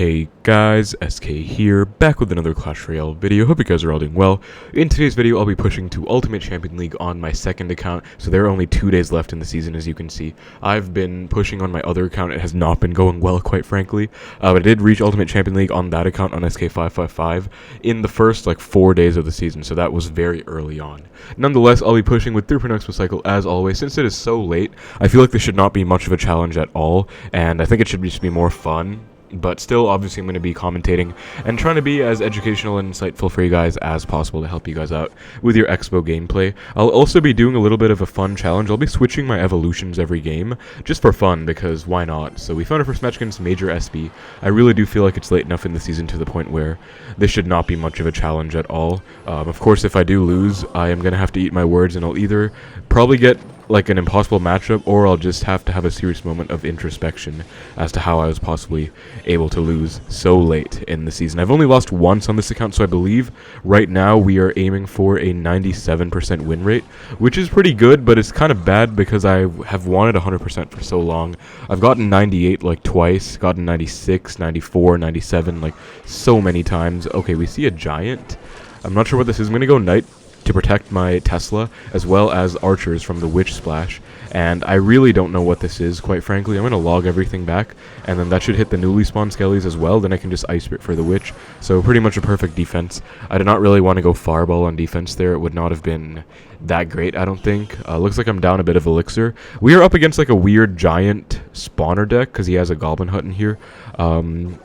Hey guys, SK here, back with another Clash Royale video. Hope you guys are all doing well. In today's video, I'll be pushing to Ultimate Champion League on my second account, so there are only 2 days left in the season, as you can see. I've been pushing on my other account. It has not been going well, quite frankly, but I did reach Ultimate Champion League on that account on SK555 in the first 4 days of the season, so that was very early on. Nonetheless, I'll be pushing with 3 Expo Cycle as always. Since it is so late, I feel like this should not be much of a challenge at all, and I think it should just be more fun. But still, obviously, I'm going to be commentating and trying to be as educational and insightful for you guys as possible to help you guys out with your Expo gameplay. I'll also be doing a little bit of a fun challenge. I'll be switching my evolutions every game, just for fun, because why not? So we found our first match against Major SB. I really do feel like it's late enough in the season to the point where this should not be much of a challenge at all. Of course, if I do lose, I am going to have to eat my words, and I'll either probably get an impossible matchup, or I'll just have to have a serious moment of introspection as to how I was possibly able to lose so late in the season. I've only lost once on this account, so I believe right now we are aiming for a 97% win rate, which is pretty good, but it's kind of bad because I have wanted 100% for so long. I've gotten 98 twice, gotten 96, 94, 97 so many times. Okay, we see a giant. I'm not sure what this is. I'm going to go Knight to protect my Tesla, as well as archers from the Witch Splash, and I really don't know what this is, quite frankly. I'm going to log everything back, and then that should hit the newly spawned skellies as well. Then I can just Ice Spirit for the Witch, so pretty much a perfect defense. I did not really want to go Fireball on defense there. It would not have been that great, I don't think. Looks like I'm down a bit of Elixir. We are up against a weird giant spawner deck, because he has a Goblin Hut in here,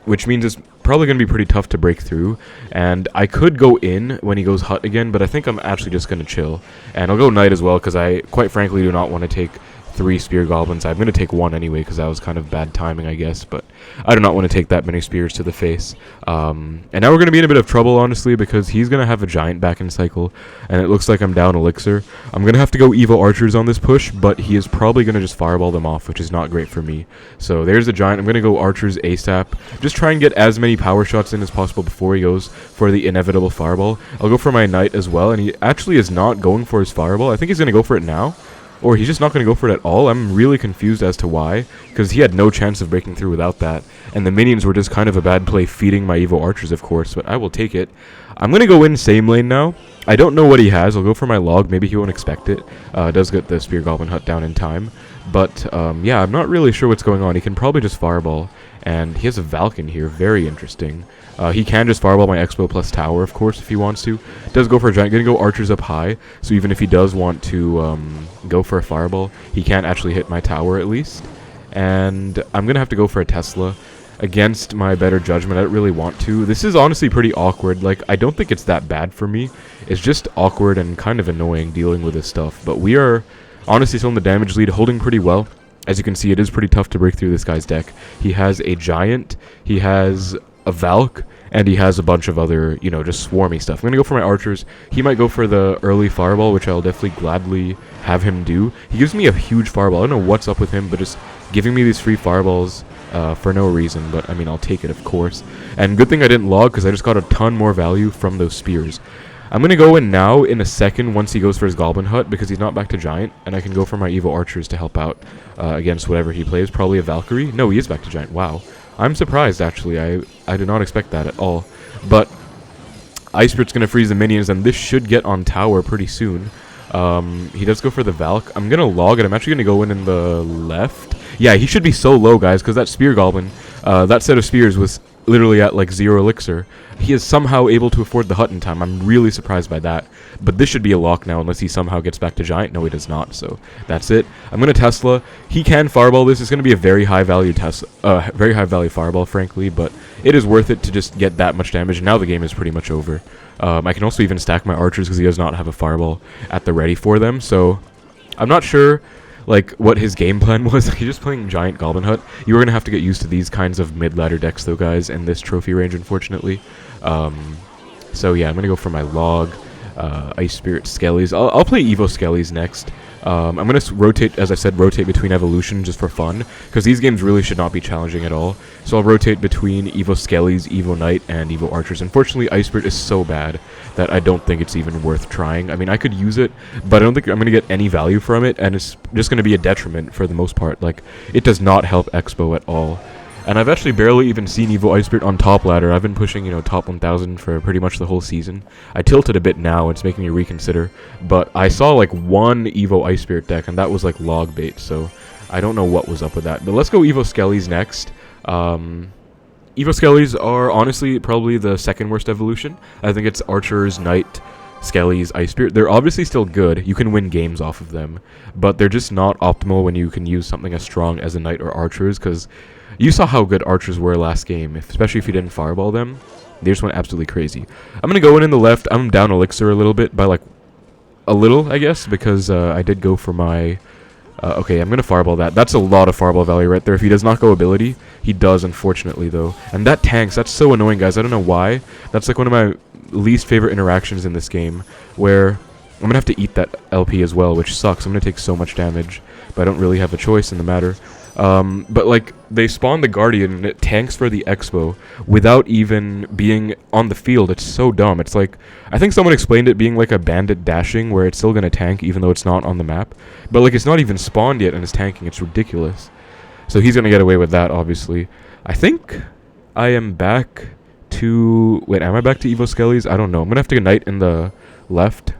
which means it's probably going to be pretty tough to break through, and I could go in when he goes Hut again, but I think I'm actually just going to chill, and I'll go Knight as well, because I quite frankly do not want to take 3 spear goblins. I'm going to take 1 anyway, because that was kind of bad timing, I guess, but I do not want to take that many spears to the face. And now we're going to be in a bit of trouble, honestly, because he's going to have a giant back in cycle, and it looks like I'm down Elixir. I'm going to have to go Evo Archers on this push, but he is probably going to just Fireball them off, which is not great for me. So there's the giant. I'm going to go Archers ASAP. Just try and get as many power shots in as possible before he goes for the inevitable Fireball. I'll go for my Knight as well, and he actually is not going for his Fireball. I think he's going to go for it now. Or he's just not going to go for it at all. I'm really confused as to why, because he had no chance of breaking through without that. And the minions were just kind of a bad play, feeding my Evo Archers, of course, but I will take it. I'm going to go in same lane now. I don't know what he has. I'll go for my log. Maybe he won't expect it. Does get the Spear Goblin Hut down in time. But, yeah, I'm not really sure what's going on. He can probably just Fireball. And he has a Valken here. Very interesting. He can just Fireball my Expo plus Tower, of course, if he wants to. Does go for a Giant. Going to go Archers up high. So even if he does want to go for a Fireball, he can't actually hit my Tower at least. And I'm going to have to go for a Tesla against my better judgment. I don't really want to. This is honestly pretty awkward. I don't think it's that bad for me. It's just awkward and kind of annoying dealing with this stuff. But we are honestly still in the damage lead, holding pretty well. As you can see, it is pretty tough to break through this guy's deck. He has a Giant, he has a Valk, and he has a bunch of other, just swarmy stuff. I'm going to go for my Archers. He might go for the early Fireball, which I'll definitely gladly have him do. He gives me a huge Fireball. I don't know what's up with him, but just giving me these free Fireballs for no reason. But, I mean, I'll take it, of course. And good thing I didn't log, because I just got a ton more value from those Spears. I'm going to go in now in a second once he goes for his Goblin Hut, because he's not back to Giant, and I can go for my Evo Archers to help out against whatever he plays. Probably a Valkyrie. No, he is back to Giant. Wow. I'm surprised, actually. I did not expect that at all. But Ice Spirit's going to freeze the minions, and this should get on Tower pretty soon. He does go for the Valk. I'm going to log it. I'm actually going to go in the left. Yeah, he should be so low, guys, because that Spear Goblin, that set of Spears was literally at 0 Elixir. He is somehow able to afford the Hut in time. I'm really surprised by that. But this should be a lock now unless he somehow gets back to Giant. No, he does not, so that's it. I'm going to Tesla. He can Fireball this. It's going to be a very high value very high value Fireball, frankly, but it is worth it to just get that much damage. Now the game is pretty much over. I can also even stack my Archers because he does not have a Fireball at the ready for them, so I'm not sure what his game plan was. He's just playing Giant Goblin Hut. You are going to have to get used to these kinds of mid-ladder decks, though, guys, in this trophy range, unfortunately. So, yeah, I'm going to go for my log, Ice Spirit Skellies. I'll play Evo Skellies next. I'm going to rotate, as I said, rotate between evolution just for fun, because these games really should not be challenging at all. So I'll rotate between Evo Skellies, Evo Knight, and Evo Archers. Unfortunately, Ice Spirit is so bad that I don't think it's even worth trying. I mean, I could use it, but I don't think I'm going to get any value from it, and it's just going to be a detriment for the most part. It does not help Expo at all. And I've actually barely even seen Evo Ice Spirit on top ladder. I've been pushing, you know, top 1000 for pretty much the whole season. I tilted a bit now, it's making me reconsider. But I saw like one Evo Ice Spirit deck, and that was like log bait, so I don't know what was up with that. But let's go Evo Skellies next. Evo Skellies are honestly probably the second worst evolution. I think it's Archers, Knight, Skellies, Ice Spirit. They're obviously still good. You can win games off of them. But they're just not optimal when you can use something as strong as a Knight or Archers, because you saw how good Archers were last game, especially if you didn't Fireball them. They just went absolutely crazy. I'm going to go in the left. I'm down Elixir a little bit by like a little, I guess, because I did go for my... okay, I'm going to Fireball that. That's a lot of Fireball value right there. If he does not go ability, he does, unfortunately, though. And that tanks. That's so annoying, guys. I don't know why. That's like one of my least favorite interactions in this game, where I'm going to have to eat that LP as well, which sucks. I'm going to take so much damage, but I don't really have a choice in the matter. But like, they spawn the Guardian and it tanks for the Expo without even being on the field. It's so dumb. It's like, I think someone explained it being like a bandit dashing where it's still gonna tank even though it's not on the map. But like, it's not even spawned yet and it's tanking. It's ridiculous. So he's gonna get away with that, obviously. I think I am back to... Wait, am I back to Evo Skellies? I don't know. I'm gonna have to get Knight in the left,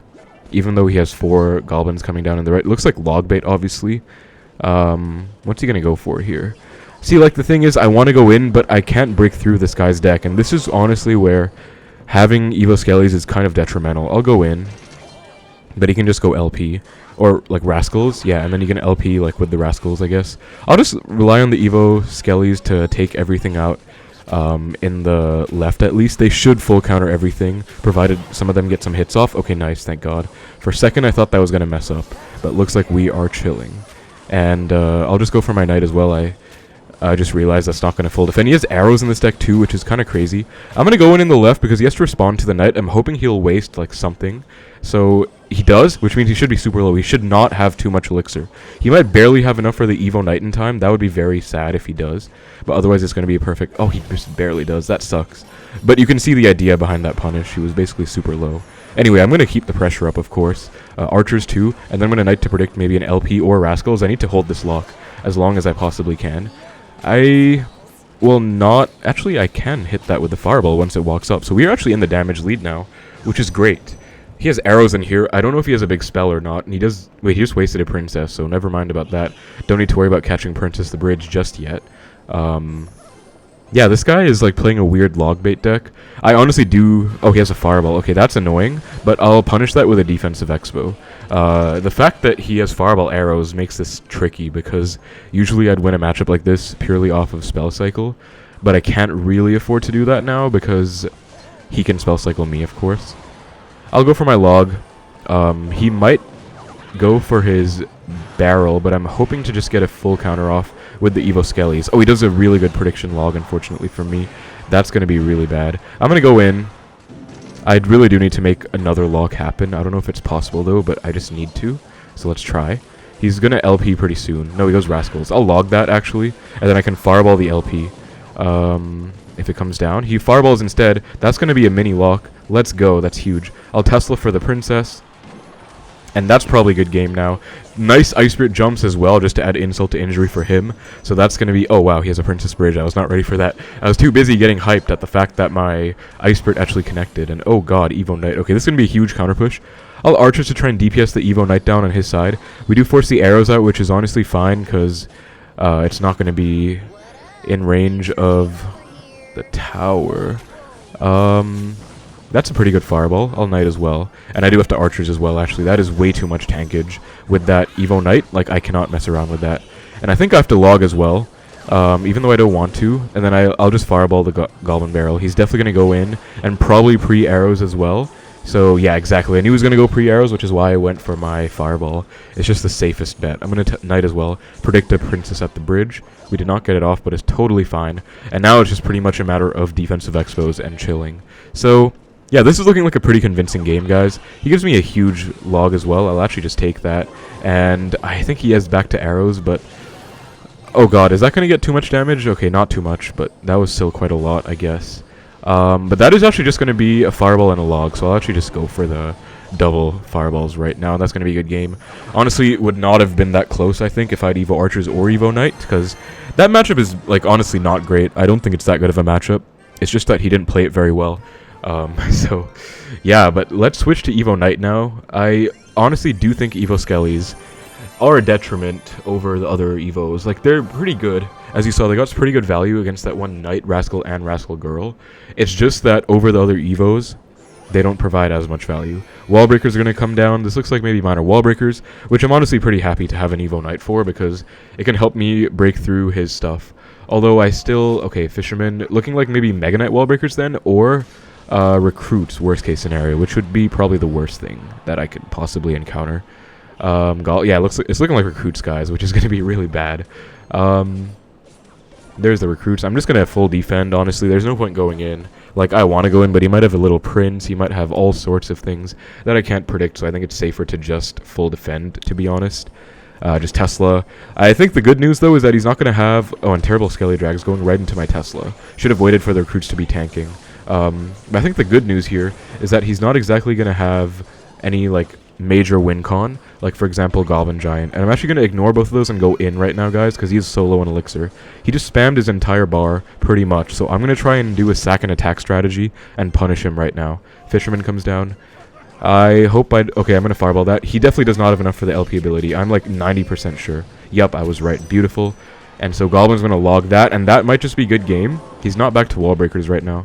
even though he has 4 Goblins coming down in the right. It looks like log bait, obviously. What's he gonna go for here? See, like, the thing is, I want to go in, but I can't break through this guy's deck, and this is honestly where having Evo Skellies is kind of detrimental. I'll go in, but he can just go LP, or, like, Rascals, yeah, and then you can LP, like, with the Rascals, I guess. I'll just rely on the Evo Skellies to take everything out, in the left at least. They should full counter everything, provided some of them get some hits off. Okay, nice, thank God. For a second, I thought that was gonna mess up, but looks like we are chilling. And I'll just go for my Knight as well. I just realized that's not going to full defend. He has arrows in this deck too, which is kind of crazy. I'm going to go in the left because he has to respond to the Knight. I'm hoping he'll waste like something. So he does, which means he should be super low. He should not have too much Elixir. He might barely have enough for the Evo Knight in time. That would be very sad if he does. But otherwise it's going to be a perfect... Oh, he just barely does. That sucks. But you can see the idea behind that punish. He was basically super low. Anyway, I'm going to keep the pressure up, of course. Archers too, and then I'm going to Knight to predict maybe an LP or Rascals. I need to hold this lock as long as I possibly can. I will not... Actually, I can hit that with the Fireball once it walks up. So we are actually in the damage lead now, which is great. He has arrows in here. I don't know if he has a big spell or not. And he does... Wait, he just wasted a Princess, so never mind about that. Don't need to worry about catching Princess the Bridge just yet. Yeah, this guy is like playing a weird log bait deck. I honestly do... Oh, he has a Fireball. Okay, that's annoying, but I'll punish that with a defensive Expo. The fact that he has Fireball arrows makes this tricky, because usually I'd win a matchup like this purely off of Spell Cycle, but I can't really afford to do that now because he can Spell Cycle me, of course. I'll go for my log. He might go for his barrel, but I'm hoping to just get a full counter off with the Evo Skellies. Oh, he does a really good prediction log, unfortunately for me. That's going to be really bad. I'm going to go in. I really do need to make another log happen. I don't know if it's possible, though, but I just need to. So let's try. He's going to LP pretty soon. No, he goes Rascals. I'll log that, actually, and then I can Fireball the LP. If it comes down. He Fireballs instead. That's going to be a mini lock. Let's go. That's huge. I'll Tesla for the Princess. And that's probably a good game now. Nice Ice Spirit jumps as well, just to add insult to injury for him. So that's going to be... Oh, wow, he has a Princess Bridge. I was not ready for that. I was too busy getting hyped at the fact that my Ice Spirit actually connected. And oh god, Evo Knight. Okay, this is going to be a huge counter push. I'll Archers to try and DPS the Evo Knight down on his side. We do force the arrows out, which is honestly fine, because it's not going to be in range of the tower. That's a pretty good Fireball. I'll Knight as well. And I do have to Archers as well, actually. That is way too much tankage with that Evo Knight. Like, I cannot mess around with that. And I think I have to log as well, even though I don't want to. And then I'll just Fireball the Goblin Barrel. He's definitely going to go in, and probably pre-arrows as well. So, yeah, exactly. I knew he was going to go pre-arrows, which is why I went for my Fireball. It's just the safest bet. I'm going to Knight as well. Predict a Princess at the bridge. We did not get it off, but it's totally fine. And now it's just pretty much a matter of defensive expos and chilling. So... yeah, this is looking like a pretty convincing game, guys. He gives me a huge log as well. I'll actually just take that. And I think he has back to arrows, but... oh god, is that going to get too much damage? Okay, not too much, but that was still quite a lot, I guess. But that is actually just going to be a Fireball and a log, so I'll actually just go for the double fireballs right now. That's going to be a good game. Honestly, it would not have been that close, I think, if I had Evo Archers or Evo Knight, because that matchup is, like, honestly not great. I don't think it's that good of a matchup. It's just that he didn't play it very well. So, yeah, but let's switch to Evo Knight now. I honestly do think Evo Skellies are a detriment over the other Evos. Like, they're pretty good. As you saw, they got pretty good value against that one Knight, Rascal, and Rascal Girl. It's just that over the other Evos, they don't provide as much value. Wall breakers are going to come down. This looks like maybe minor wall breakers, which I'm honestly pretty happy to have an Evo Knight for, because it can help me break through his stuff. Although I still... Okay, Fisherman, looking like maybe Mega Knight wall breakers then, or Recruits, worst case scenario, which would be probably the worst thing that I could possibly encounter. Yeah, it's looking like Recruits, guys, which is going to be really bad. There's the Recruits. I'm just going to full defend, honestly. There's no point going in. Like, I want to go in, but he might have a little Prince. He might have all sorts of things that I can't predict, so I think it's safer to just full defend, to be honest. Just Tesla. I think the good news, though, is that he's not going to have... Oh, and terrible Skelly Drags going right into my Tesla. Should have waited for the Recruits to be tanking. But I think the good news here is that he's not exactly going to have any, like, major win con, like for example Goblin Giant, and I'm actually going to ignore both of those and go in right now, guys, because he's so low on elixir. He just spammed his entire bar pretty much, so I'm going to try and do a sack and attack strategy and punish him right now. Fisherman comes down. I hope okay, I'm going to fireball that. He definitely does not have enough for the LP ability. I'm like 90% sure. Yup, I was right. Beautiful. And so Goblin's going to log that, and that might just be good game. He's not back to wall breakers right now.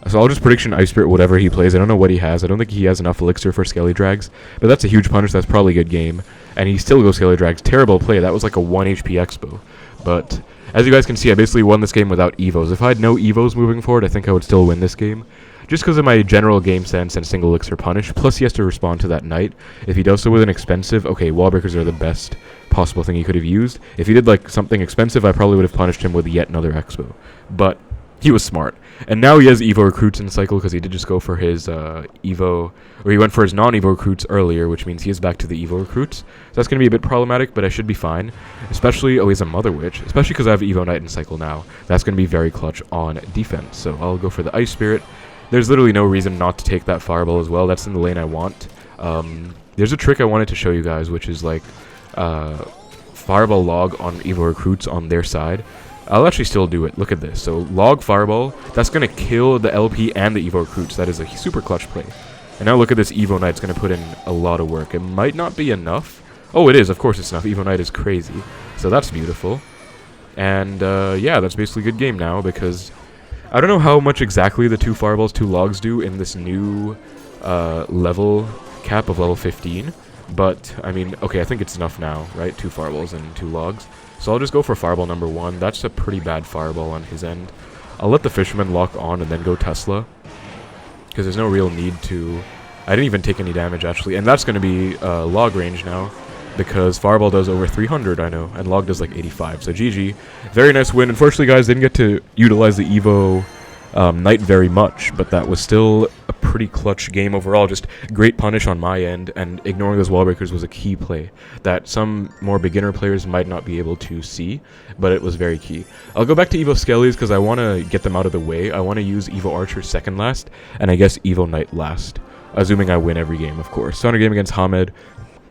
So I'll just prediction Ice Spirit whatever he plays. I don't know what he has. I don't think he has enough elixir for Skelly Drags. But that's a huge punish. That's probably a good game. And he still goes Skelly Drags. Terrible play. That was like a 1 HP Expo. But as you guys can see, I basically won this game without Evos. If I had no Evos moving forward, I think I would still win this game. Just because of my general game sense and single elixir punish. Plus he has to respond to that Knight. If he does so with an expensive... Okay, wall breakers are the best possible thing he could have used. If he did like something expensive, I probably would have punished him with yet another Expo. But he was smart. And now he has Evo Recruits in cycle, because he did just go for his Evo, or he went for his non-Evo Recruits earlier, which means he is back to the Evo Recruits. So that's going to be a bit problematic, but I should be fine. Especially, oh, he's a Mother Witch. Especially because I have Evo Knight in cycle now. That's going to be very clutch on defense. So I'll go for the Ice Spirit. There's literally no reason not to take that Fireball as well. That's in the lane I want. There's a trick I wanted to show you guys, which is like Fireball log on Evo Recruits on their side. I'll actually still do it. Look at this. So log Fireball. That's going to kill the LP and the Evo Recruits. That is a super clutch play. And now look at this Evo Knight. It's going to put in a lot of work. It might not be enough. Oh, it is. Of course it's enough. Evo Knight is crazy. So that's beautiful. And yeah, that's basically a good game now, because I don't know how much exactly the 2 Fireballs, 2 logs do in this new level cap of level 15. But, I mean, okay, I think it's enough now, right? 2 Fireballs and 2 logs. So I'll just go for Fireball number 1. That's a pretty bad Fireball on his end. I'll let the Fisherman lock on and then go Tesla, because there's no real need to... I didn't even take any damage, actually. And that's going to be log range now, because Fireball does over 300, I know, and log does like 85. So GG. Very nice win. Unfortunately, guys, didn't get to utilize the Evo Knight very much, but that was still a pretty clutch game overall. Just great punish on my end, and ignoring those wall breakers was a key play that some more beginner players might not be able to see, but it was very key. I'll go back to Evo Skellies because I want to get them out of the way. I want to use Evo Archer second last, and I guess Evo Knight last, assuming I win every game, of course. So on a game against Hamed,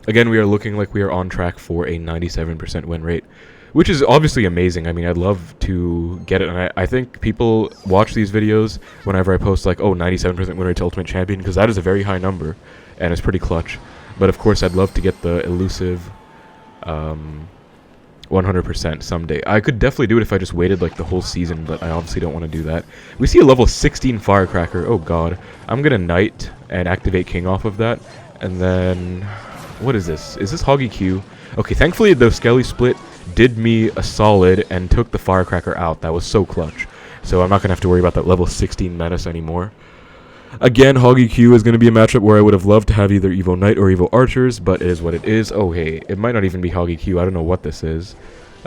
again, we are looking like we are on track for a 97% win rate, which is obviously amazing. I mean, I'd love to get it, and I think people watch these videos whenever I post, like, oh, 97% win rate to Ultimate Champion, because that is a very high number, and it's pretty clutch. But, of course, I'd love to get the elusive 100% someday. I could definitely do it if I just waited, like, the whole season, but I obviously don't want to do that. We see a level 16 Firecracker. Oh, God. I'm going to Knight and activate King off of that, and then... What is this? Is this Hoggy Q? Okay, thankfully the Skelly split did me a solid and took the Firecracker out. That was so clutch. So I'm not going to have to worry about that level 16 Menace anymore. Again, Hoggy Q is going to be a matchup where I would have loved to have either Evo Knight or Evo Archers, but it is what it is. Oh, hey, it might not even be Hoggy Q. I don't know what this is.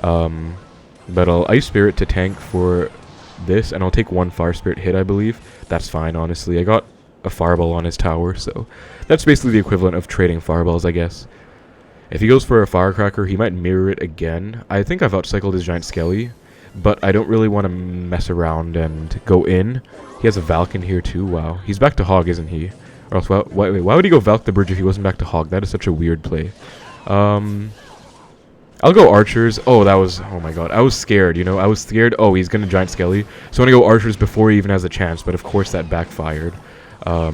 But I'll Ice Spirit to tank for this, and I'll take 1 Fire Spirit hit, I believe. That's fine, honestly. I got a Fireball on his tower, so that's basically the equivalent of trading Fireballs, I guess. If he goes for a Firecracker, he might mirror it again. I think I've outcycled his Giant Skelly, but I don't really want to mess around and go in. He has a Valken here too. Wow. He's back to Hog, isn't he? Or else, why would he go Valk the Bridge if he wasn't back to Hog? That is such a weird play. I'll go Archers. Oh, that was... Oh my god. I was scared, you know? I was scared. Oh, he's going to Giant Skelly. So I'm going to go Archers before he even has a chance. But of course that backfired. So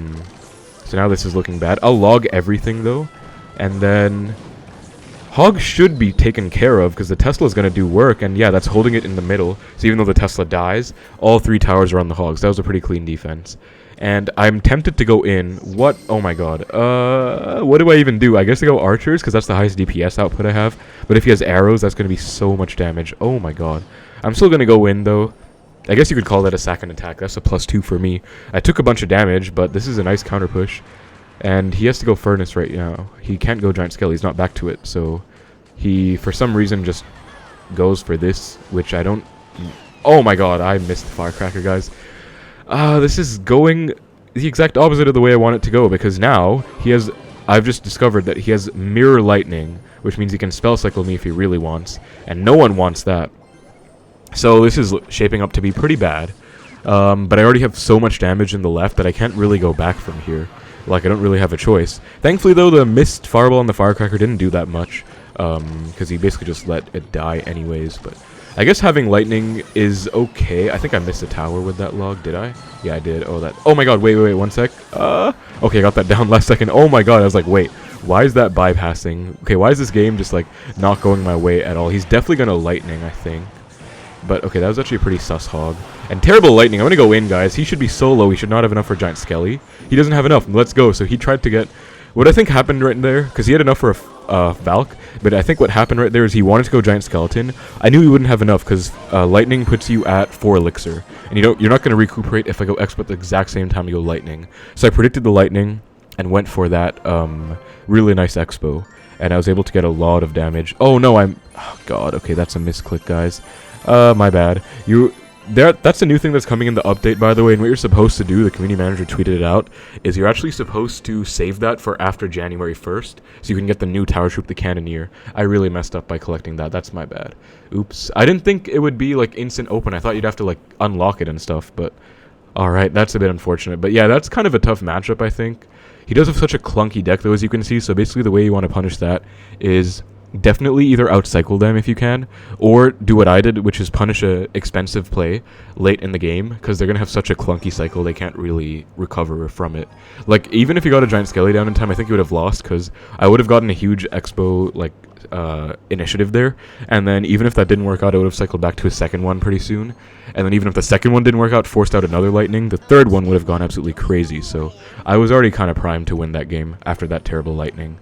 now this is looking bad. I'll log everything, though. And then... Hog should be taken care of because the Tesla is going to do work. And yeah, that's holding it in the middle. So even though the Tesla dies, all 3 towers are on the Hogs. That was a pretty clean defense. And I'm tempted to go in. What? Oh my god. What do I even do? I guess I go Archers because that's the highest DPS output I have. But if he has arrows, that's going to be so much damage. Oh my god. I'm still going to go in, though. I guess you could call that a second attack. That's a +2 for me. I took a bunch of damage, but this is a nice counter push. And he has to go Furnace right now. He can't go Giant Scale. He's not back to it. So he, for some reason, just goes for this, which I don't... Oh my god, I missed the Firecracker, guys. This is going the exact opposite of the way I want it to go, because now he has... I've just discovered that he has Mirror Lightning, which means he can Spell Cycle me if he really wants, and no one wants that. So this is shaping up to be pretty bad, but I already have so much damage in the left that I can't really go back from here. Like, I don't really have a choice. Thankfully, though, the missed Fireball on the Firecracker didn't do that much, because he basically just let it die anyways, but... I guess having lightning is okay. I think I missed a tower with that log, did I? Yeah, I did. Oh, that... Oh my god, wait, 1 sec. Okay, I got that down last second. Oh my god, I was like, wait, why is that bypassing? Okay, why is this game just, like, not going my way at all? He's definitely gonna lightning, I think. But, okay, that was actually a pretty sus Hog. And terrible lightning. I'm gonna go in, guys. He should be so low. He should not have enough for Giant Skelly. He doesn't have enough. Let's go. So he tried to get... What I think happened right there, because he had enough for a Valk, but I think what happened right there is he wanted to go Giant Skeleton. I knew he wouldn't have enough, because Lightning puts you at 4 Elixir, and you're not going to recuperate if I go Expo at the exact same time you go Lightning. So I predicted the Lightning, and went for that really nice Expo, and I was able to get a lot of damage. Oh no, oh god, okay, that's a misclick, guys. My bad. That's a new thing that's coming in the update, by the way, and what you're supposed to do, the community manager tweeted it out, is you're actually supposed to save that for after January 1st, so you can get the new Tower Troop, the Cannoneer. I really messed up by collecting that. That's my bad. Oops. I didn't think it would be, like, instant open. I thought you'd have to, like, unlock it and stuff, but... Alright, that's a bit unfortunate. But yeah, that's kind of a tough matchup, I think. He does have such a clunky deck, though, as you can see, so basically the way you want to punish that is... Definitely either outcycle them if you can, or do what I did, which is punish a expensive play late in the game, because they're going to have such a clunky cycle they can't really recover from it. Like, even if you got a Giant Skelly down in time, I think you would have lost, because I would have gotten a huge Expo, like, initiative there, and then even if that didn't work out, I would have cycled back to a second one pretty soon, and then even if the second one didn't work out, forced out another Lightning, the third one would have gone absolutely crazy, so I was already kind of primed to win that game after that terrible Lightning.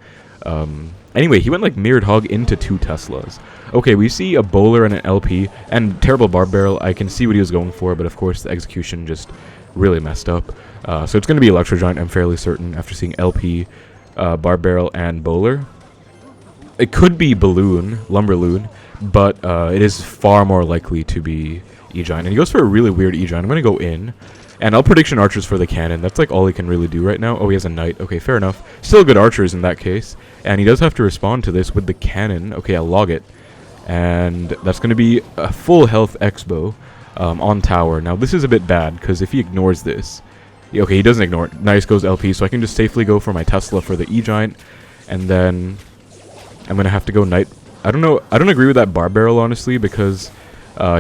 Anyway, he went like Mirrored Hog into 2 Teslas. Okay, we see a Bowler and an LP, and terrible Barb Barrel. I can see what he was going for, but of course the execution just really messed up. So it's going to be Electro Giant, I'm fairly certain, after seeing LP, Barb Barrel, and Bowler. It could be Balloon, Lumberloon, but it is far more likely to be E-Giant. And he goes for a really weird E-Giant. I'm going to go in. And I'll prediction Archers for the cannon. That's like all he can really do right now. Oh, he has a Knight. Okay, fair enough. Still good Archers in that case. And he does have to respond to this with the cannon. Okay, I'll log it. And that's going to be a full health Expo on tower. Now, this is a bit bad, because if he ignores this... Okay, he doesn't ignore it. Nice goes LP, so I can just safely go for my Tesla for the E-Giant. And then I'm going to have to go Knight. I don't know. I don't agree with that Barb Barrel, honestly, because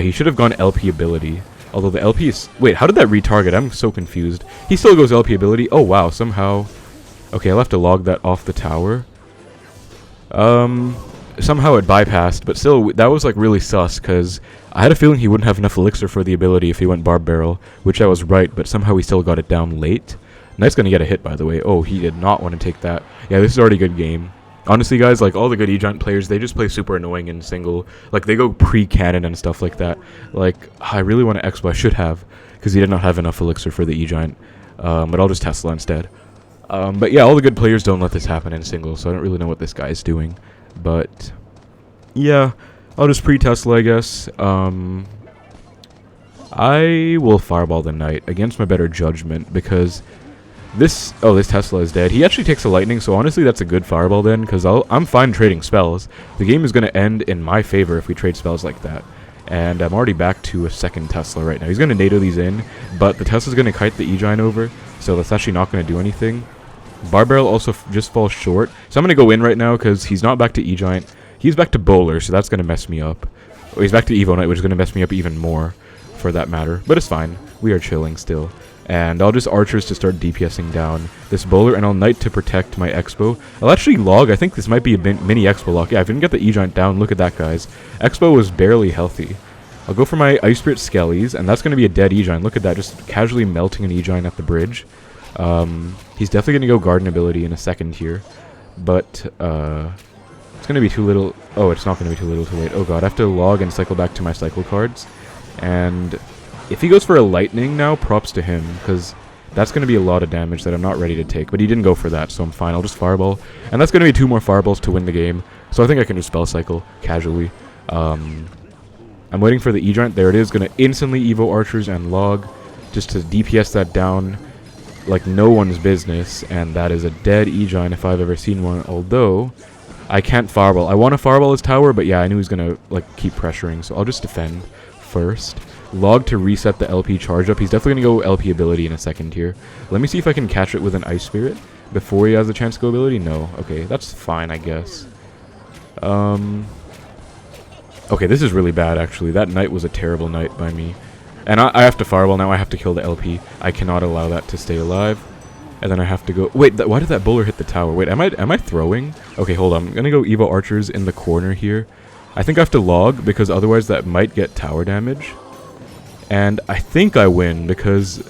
he should have gone LP ability. Although the LP is... Wait, how did that retarget? I'm so confused. He still goes LP ability. Oh, wow. Somehow... Okay, I'll have to log that off the tower. Somehow it bypassed, but still, that was, like, really sus, because I had a feeling he wouldn't have enough Elixir for the ability if he went Barb Barrel, which I was right, but somehow he still got it down late. Knight's gonna get a hit, by the way. Oh, he did not want to take that. Yeah, this is already a good game. Honestly, guys, like, all the good E-Giant players, they just play super annoying in single. Like, they go pre-cannon and stuff like that. Like, I really want to Expo. I should have, because he did not have enough Elixir for the E-Giant. But I'll just Tesla instead. But yeah, all the good players don't let this happen in single, so I don't really know what this guy is doing. But, yeah, I'll just pre-Tesla, I guess. I will Fireball the Knight against my better judgment, because... this Tesla is dead. He actually takes a Lightning, so honestly that's a good Fireball then, because I'm fine trading spells. The game is going to end in my favor if we trade spells like that. And I'm already back to a second Tesla right now. He's going to NATO these in, but the Tesla's going to kite the E-Giant over, so that's actually not going to do anything. Barb Barrel also just falls short. So I'm going to go in right now because he's not back to E-Giant. He's back to Bowler, so that's going to mess me up. Oh, he's back to Evo Knight, which is going to mess me up even more, for that matter. But it's fine. We are chilling still. And I'll just Archers to start DPSing down this Bowler, and I'll Knight to protect my Expo. I'll actually log. I think this might be a mini Expo lock. Yeah, I didn't get the E-Giant down. Look at that, guys. Expo was barely healthy. I'll go for my Ice Spirit Skellies, and that's going to be a dead E-Giant. Look at that, just casually melting an E-Giant at the bridge. He's definitely going to go Garden Ability in a second here. But, it's going to be too little. Oh, it's not going to be too little too late. Oh god, I have to log and cycle back to my cycle cards. And if he goes for a Lightning now, props to him, because that's going to be a lot of damage that I'm not ready to take. But he didn't go for that, so I'm fine. I'll just Fireball. And that's going to be 2 more Fireballs to win the game. So I think I can just Spell Cycle casually. I'm waiting for the E-Giant. There it is. Going to instantly Evo Archers and log just to DPS that down like no one's business. And that is a dead E-Giant if I've ever seen one. Although I can't Fireball. I want to Fireball his tower, but yeah, I knew he was going to like keep pressuring. So I'll just defend first. Log to reset the LP charge up. He's definitely going to go LP ability in a second here. Let me see if I can catch it with an Ice Spirit before he has the chance to go ability. No. Okay, that's fine, I guess. Okay, this is really bad, actually. That Knight was a terrible Knight by me. And I have to Fireball now. I have to kill the LP. I cannot allow that to stay alive. And then I have to go... Wait, why did that Bowler hit the tower? Wait, am I throwing? Okay, hold on. I'm going to go Evo Archers in the corner here. I think I have to log, because otherwise that might get tower damage. And I think I win, because...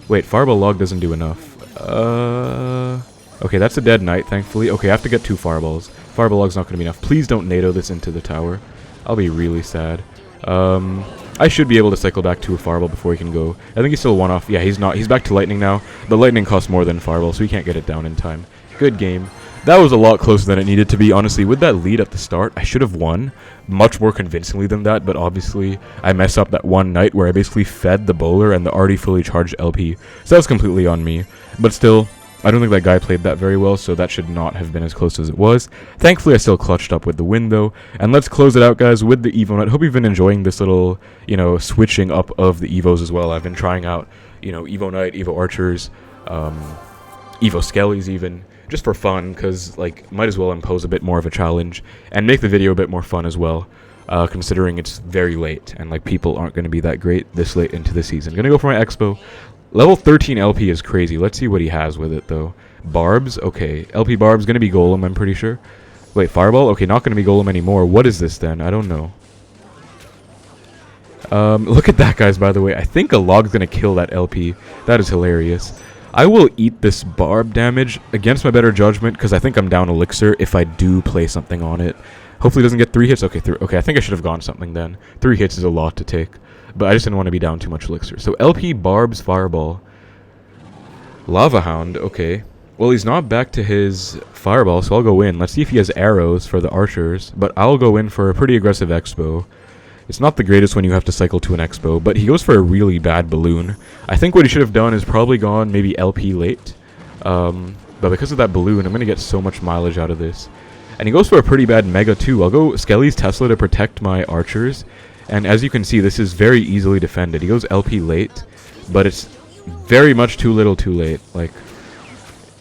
Wait, Fireball log doesn't do enough. Okay, that's a dead Knight, thankfully. Okay, I have to get 2 Fireballs. Fireball log's not going to be enough. Please don't NATO this into the tower. I'll be really sad. I should be able to cycle back to a Fireball before he can go. I think he's still 1 off. Yeah, he's not. He's back to Lightning now. But Lightning costs more than Fireball, so he can't get it down in time. Good game. That was a lot closer than it needed to be, honestly. With that lead at the start, I should have won much more convincingly than that, but obviously I messed up that one night where I basically fed the Bowler and the already fully charged LP. So that's completely on me. But still, I don't think that guy played that very well, so that should not have been as close as it was. Thankfully, I still clutched up with the win, though. And let's close it out, guys, with the Evo Knight. Hope you've been enjoying this little, you know, switching up of the Evos as well. I've been trying out, you know, Evo Knight, Evo Archers, Evo Skellies even, just for fun, because, like, might as well impose a bit more of a challenge and make the video a bit more fun as well, considering it's very late and, like, people aren't going to be that great this late into the season. Gonna go for my Expo. Level 13 LP is crazy. Let's see what he has with it, though. Barbs? Okay. LP Barbs going to be Golem, I'm pretty sure. Wait, Fireball? Okay, not going to be Golem anymore. What is this, then? I don't know. Look at that, guys, by the way. I think a Log's going to kill that LP. That is hilarious. I will eat this Barb damage against my better judgment, because I think I'm down Elixir if I do play something on it. Hopefully it doesn't get 3 hits. Okay, okay, I think I should have gone something then. 3 hits is a lot to take. But I just didn't want to be down too much Elixir. So LP, Barbs, Fireball. Lava Hound, okay. Well, he's not back to his Fireball, so I'll go in. Let's see if he has arrows for the Archers. But I'll go in for a pretty aggressive Expo. It's not the greatest when you have to cycle to an Expo, but he goes for a really bad Balloon. I think what he should have done is probably gone maybe LP late. But because of that Balloon, I'm going to get so much mileage out of this. And he goes for a pretty bad Mega too. I'll go Skelly's Tesla to protect my Archers. And as you can see, this is very easily defended. He goes LP late, but it's very much too little too late. Like,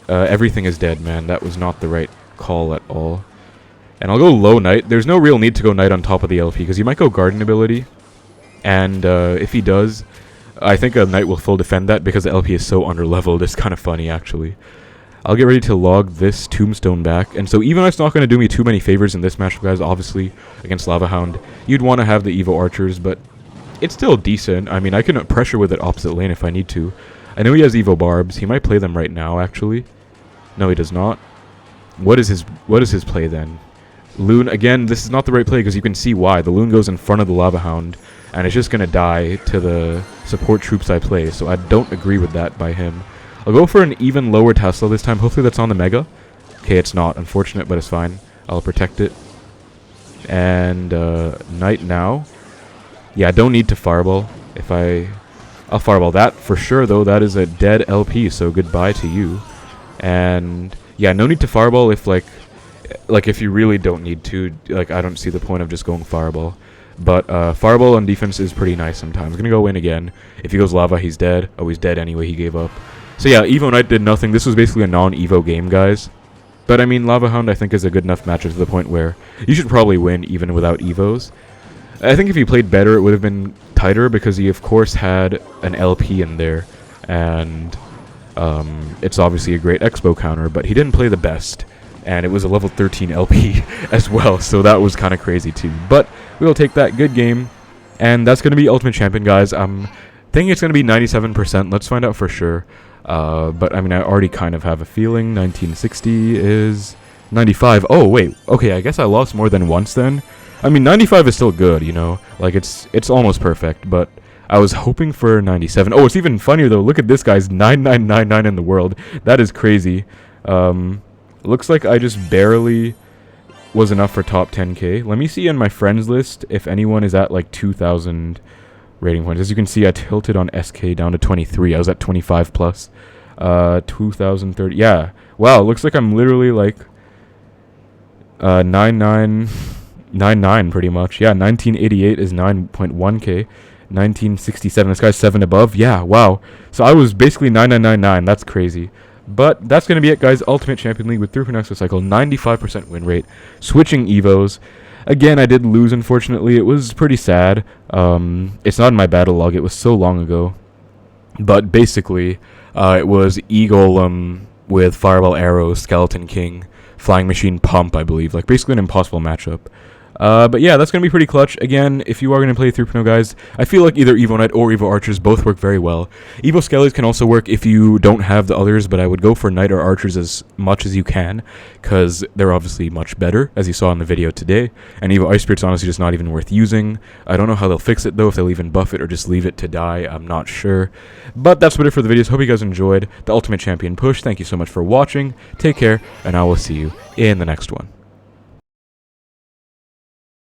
everything is dead, man. That was not the right call at all. And I'll go low Knight. There's no real need to go Knight on top of the LP, because he might go Garden Ability. And if he does, I think a Knight will full defend that, because the LP is so underleveled. It's kind of funny, actually. I'll get ready to log this Tombstone back. And so even though it's not going to do me too many favors in this matchup, guys, obviously, against Lava Hound, you'd want to have the Evo Archers, but it's still decent. I mean, I can pressure with it opposite lane if I need to. I know he has Evo Barbs. He might play them right now, actually. No, he does not. What is his play, then? Loon, again, this is not the right play, because you can see why. The Loon goes in front of the Lava Hound, and it's just going to die to the support troops I play, so I don't agree with that by him. I'll go for an even lower Tesla this time. Hopefully that's on the Mega. Okay, it's not. Unfortunate, but it's fine. I'll protect it. And, Knight now. Yeah, I don't need to Fireball. I'll Fireball that for sure, though. That is a dead LP, so goodbye to you. And, yeah, no need to Fireball if, like, if you really don't need to. Like, I don't see the point of just going Fireball. But, Fireball on defense is pretty nice sometimes. Gonna go in again. If he goes Lava, he's dead. Oh, he's dead anyway. He gave up. So yeah, Evo Knight did nothing. This was basically a non-Evo game, guys. But I mean, Lava Hound I think is a good enough matchup to the point where you should probably win even without Evos. I think if he played better, it would have been tighter because he of course had an LP in there, and it's obviously a great Expo counter, but he didn't play the best, and it was a level 13 LP as well, so that was kind of crazy too. But we'll take that. Good game, and that's going to be Ultimate Champion, guys. I'm thinking it's going to be 97%. Let's find out for sure. But I mean, I already kind of have a feeling. 1960 is 95. Oh wait, okay, I guess I lost more than once then. I mean, 95 is still good, you know, like it's almost perfect, but I was hoping for 97. Oh, it's even funnier though. Look at this guy's 9999 in the world. That is crazy. Looks like I just barely was enough for top 10k. Let me see on my friends list if anyone is at like 2,000 rating points. As you can see, I tilted on SK down to 23. I was at 25 plus. 2030. Yeah. Wow. Looks like I'm literally like 9999 pretty much. Yeah. 1988 is 9.1k. 1967. This guy's 7 above. Yeah. Wow. So I was basically 9999. That's crazy. But that's going to be it, guys. Ultimate Champion League with Throughput Exocycle. 95% win rate. Switching Evos. Again, I did lose, unfortunately. It was pretty sad. It's not in my battle log. It was so long ago. But basically, it was E-Golem with Fireball Arrow, Skeleton King, Flying Machine Pump, I believe. Like, basically an impossible matchup. But yeah, that's going to be pretty clutch. Again, if you are going to play through Pno, guys, I feel like either Evo Knight or Evo Archers both work very well. Evo Skellies can also work if you don't have the others, but I would go for Knight or Archers as much as you can, because they're obviously much better, as you saw in the video today. And Evo Ice Spirit's honestly just not even worth using. I don't know how they'll fix it, though, if they'll even buff it or just leave it to die. I'm not sure. But that's about it for the videos. Hope you guys enjoyed the Ultimate Champion push. Thank you so much for watching. Take care, and I will see you in the next one.